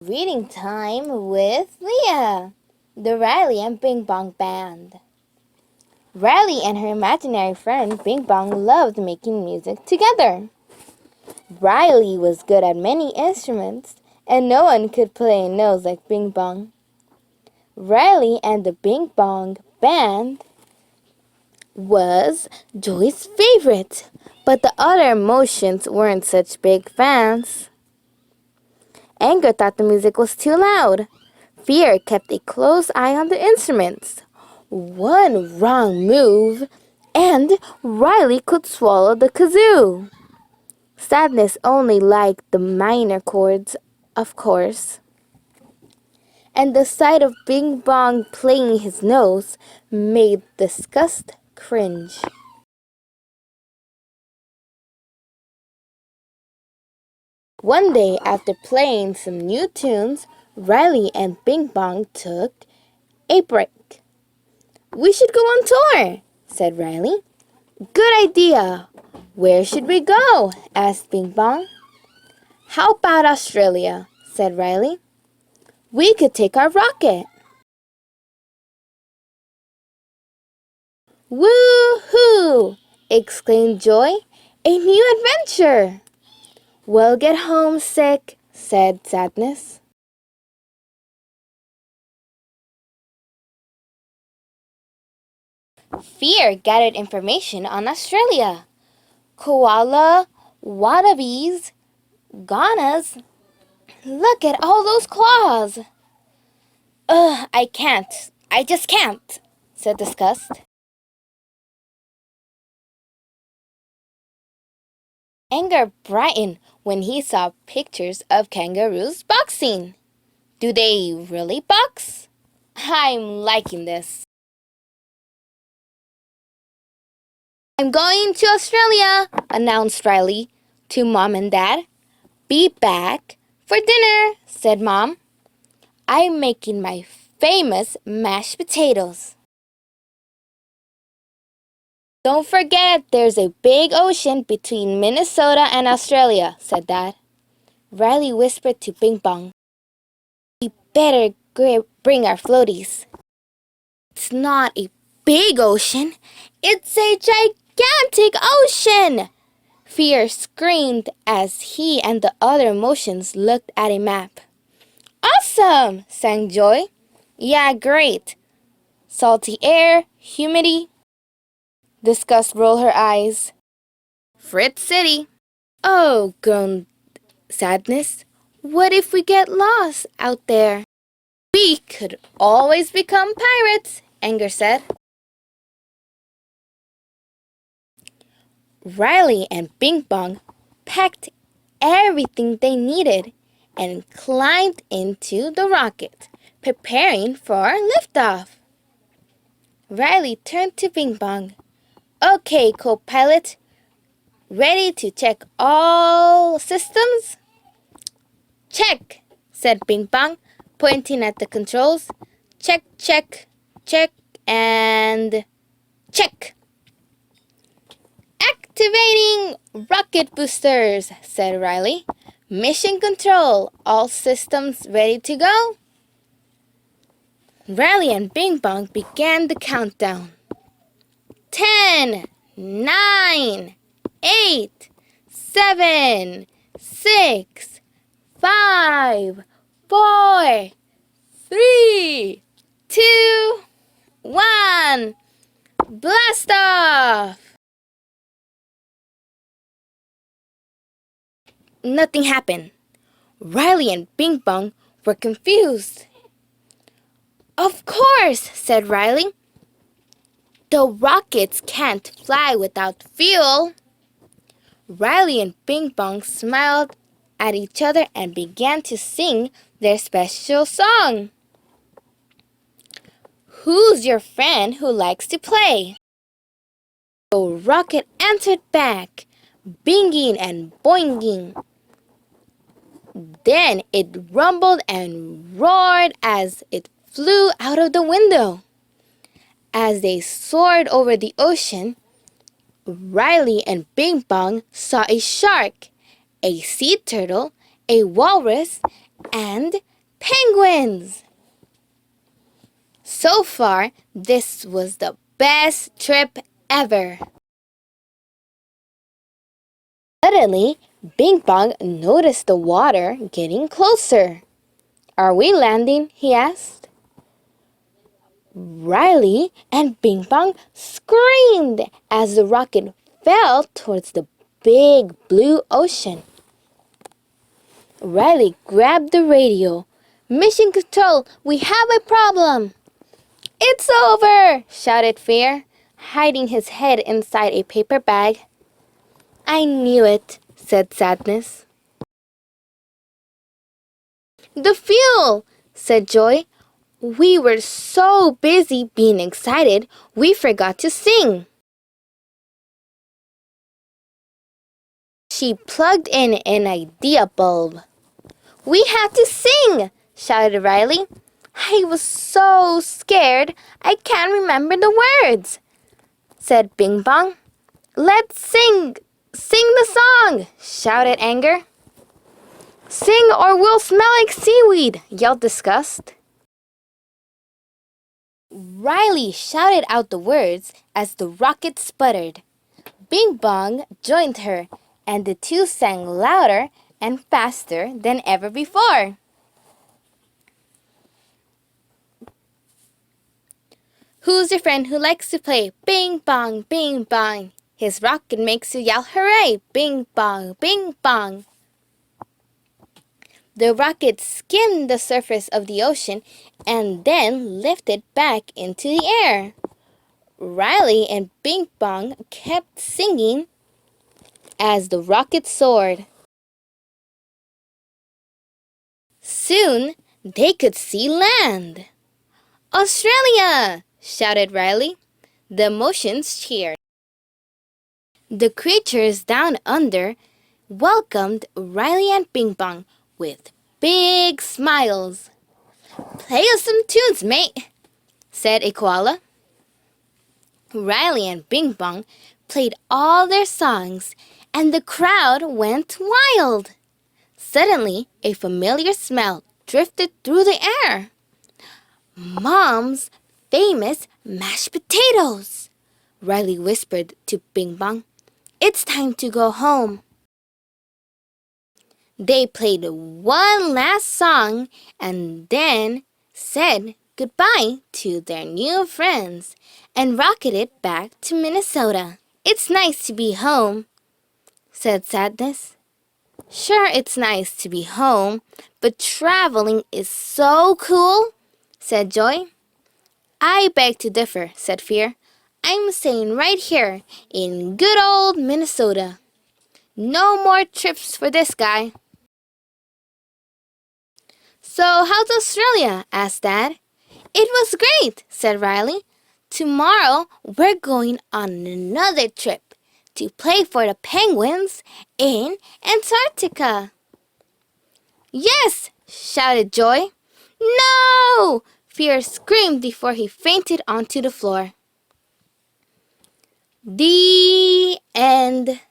Reading time with Leah, the Riley and Bing Bong Band. Riley and her imaginary friend Bing Bong loved making music together. Riley was good at many instruments, and no one could play a nose like Bing Bong. Riley and the Bing Bong Band was Joy's favorite, but the other emotions weren't such big fans. Anger thought the music was too loud. Fear kept a close eye on the instruments. One wrong move, and Riley could swallow the kazoo. Sadness only liked the minor chords, of course. And the sight of Bing Bong playing his nose made disgust cringe. One day, after playing some new tunes, Riley and Bing Bong took a break. "We should go on tour," said Riley. "Good idea. Where should we go?" asked Bing Bong. "How about Australia?" said Riley. "We could take our rocket." "Woo-hoo!" exclaimed Joy. "A new adventure!" "We'll get homesick," said Sadness. Fear gathered information on Australia. Koala, wallabies, goannas. Look at all those claws. "Ugh, I can't. I just can't," said Disgust. Anger brightened when he saw pictures of kangaroos boxing. "Do they really box? I'm liking this." "I'm going to Australia," announced Riley to Mom and Dad. "Be back for dinner," said Mom. "I'm making my famous mashed potatoes." "Don't forget there's a big ocean between Minnesota and Australia," said Dad. Riley whispered to Bing Bong, "We better bring our floaties." "It's not a big ocean. It's a gigantic ocean!" Fear screamed as he and the other emotions looked at a map. "Awesome!" sang Joy. "Yeah, great. Salty air, humidity." Disgust rolled her eyes. "Fritz City." "Oh," groaned Sadness. "What if we get lost out there?" "We could always become pirates," Anger said. Riley and Bing Bong packed everything they needed and climbed into the rocket, preparing for liftoff. Riley turned to Bing Bong. "Okay, co-pilot. Ready to check all systems?" "Check," said Bing Bong, pointing at the controls. "Check, check, check, and check." "Activating rocket boosters," said Riley. "Mission control, all systems ready to go?" Riley and Bing Bong began the countdown. 10, 9, 8, 7, 6, 5, 4, 3, 2, 1. Blast off! Nothing happened. Riley and Bing Bong were confused. "Of course," said Riley. "The rockets can't fly without fuel." Riley and Bing Bong smiled at each other and began to sing their special song. "Who's your friend who likes to play?" The rocket answered back, binging and boinging. Then it rumbled and roared as it flew out of the window. As they soared over the ocean, Riley and Bing Bong saw a shark, a sea turtle, a walrus, and Penguins! So far, this was the best trip ever. Suddenly, Bing Bong noticed the water getting closer. Are we landing? He asked. Riley and Bing Bong screamed as the rocket fell towards the big blue ocean. Riley grabbed the radio. Mission Control, we have a problem. It's over, shouted Fear, hiding his head inside a paper bag. I knew it, said Sadness. The fuel, said Joy. We were so busy being excited, we forgot to sing. She plugged in an idea bulb. We have to sing, shouted Riley. I was so scared I can't remember the words, said Bing Bong. Let's sing! Sing the song! Shouted Anger. Sing or we'll smell like seaweed, yelled Disgust. Riley shouted out the words as the rocket sputtered. Bing Bong joined her, and the two sang louder and faster than ever before. Who's your friend who likes to play bing bong, bing bong? His rocket makes you yell hooray, bing bong, bing bong. The rocket skimmed the surface of the ocean and then lifted back into the air. Riley and Bing Bong kept singing as the rocket soared. Soon they could see land. Australia! Shouted Riley. The Martians cheered. The creatures down under welcomed Riley and Bing Bong with big smiles. Play us some tunes, mate, said a koala. Riley and Bing Bong played all their songs, and the crowd went wild. Suddenly, a familiar smell drifted through the air. Mom's famous mashed potatoes, Riley whispered to Bing Bong. It's time to go home. They played one last song and then said goodbye to their new friends and rocketed back to Minnesota. It's nice to be home, said Sadness. Sure, it's nice to be home, but traveling is so cool, said Joy. I beg to differ, said Fear. I'm staying right here in good old Minnesota. No more trips for this guy. So how's Australia? Asked Dad. It was great, said Riley. Tomorrow we're going on another trip to play for the penguins in Antarctica. Yes, shouted Joy. No! Fear screamed before he fainted onto the floor. The end.